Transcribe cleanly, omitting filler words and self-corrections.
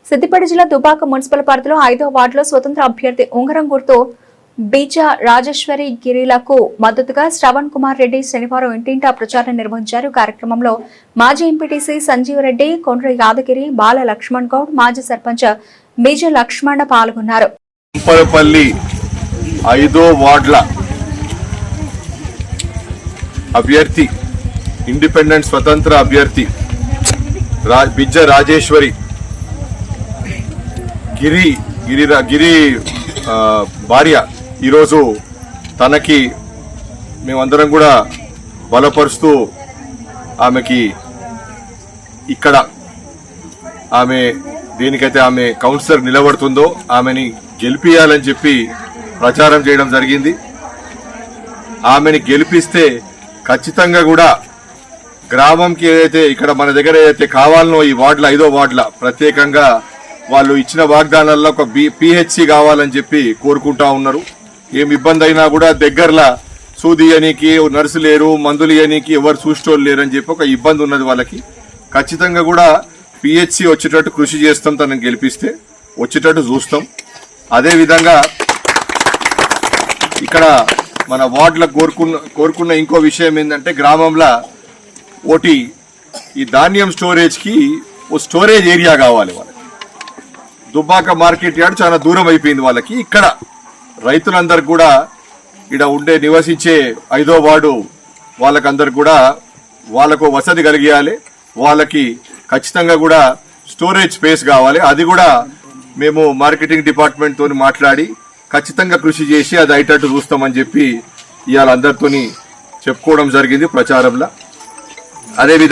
సిద్దిపేట జిల్లా దుబ్బాక మున్సిపల్ పరిధిలో 5వ వార్డులో స్వతంత్ర అభ్యర్థి ఉంగరం గుర్తు బీజ రాజేశ్వరి గిరిలకు మద్దతుగా శ్రవణ్ కుమార్ రెడ్డి శనివారం ఇంటింటా ప్రచారం నిర్వహించారు. కార్యక్రమంలో మాజీ ఎంపీటీసీ సంజీవ్ రెడ్డి, కొండ్ర యాదగిరి, బాల లక్ష్మణ్ గౌడ్, మాజీ సర్పంచ్ బీజ లక్ష్మణ పాల్గొన్నారు. 5వ వార్డుల అభ్యర్థి ఇండిపెండెంట్ స్వతంత్ర అభ్యర్థి బిజ్జ రాజేశ్వరి గిరి భార్య ఈరోజు తనకి మేమందరం కూడా బలపరుస్తూ ఆమెకి ఇక్కడ ఆమె దేనికైతే ఆమె కౌన్సిలర్ నిలబడుతుందో ఆమెని గెలిపియాలని చెప్పి ప్రచారం చేయడం జరిగింది. ఆమెని గెలిపిస్తే ఖచ్చితంగా కూడా గ్రామంకి ఏదైతే ఇక్కడ మన దగ్గర ఏదైతే కావాలనో ఈ వార్డుల 5వ వార్డుల ప్రత్యేకంగా వాళ్ళు ఇచ్చిన వాగ్దానాల్లో ఒక పిహెచ్సి కావాలని చెప్పి కోరుకుంటా ఉన్నారు. ఏం ఇబ్బంది అయినా కూడా దగ్గరలో సూది ఇయనీకి నర్సు లేరు, మందులు ఇయనీకి ఎవరు చూసేటోళ్ళు లేరని చెప్పి ఒక ఇబ్బంది ఉన్నది వాళ్ళకి. ఖచ్చితంగా కూడా పిహెచ్సి వచ్చేటట్టు కృషి చేస్తాం, తనని గెలిపిస్తే వచ్చేటట్టు చూస్తాం. అదేవిధంగా ఇక్కడ మన వార్డులకు కోరుకున్న ఇంకో విషయం ఏంటంటే గ్రామంలో ఒకటి ఈ ధాన్యం స్టోరేజ్కి ఓ స్టోరేజ్ ఏరియా కావాలి వాళ్ళకి. దుబ్బాక మార్కెట్ యార్డ్ చాలా దూరం అయిపోయింది వాళ్ళకి. ఇక్కడ రైతులందరూ కూడా ఇక్కడ నివసించే 5వ వార్డు వాళ్ళకందరు కూడా వాళ్ళకు వసతి కలిగియాలి. వాళ్ళకి ఖచ్చితంగా కూడా స్టోరేజ్ స్పేస్ కావాలి. అది కూడా మేము మార్కెటింగ్ డిపార్ట్మెంట్ తోని మాట్లాడి ఖచ్చితంగా కృషి చేసి అది అయ్యేటట్టు చూస్తామని చెప్పి ఇవాళ అందరితోని చెప్పుకోవడం జరిగింది ప్రచారంలో. అదేవిధంగా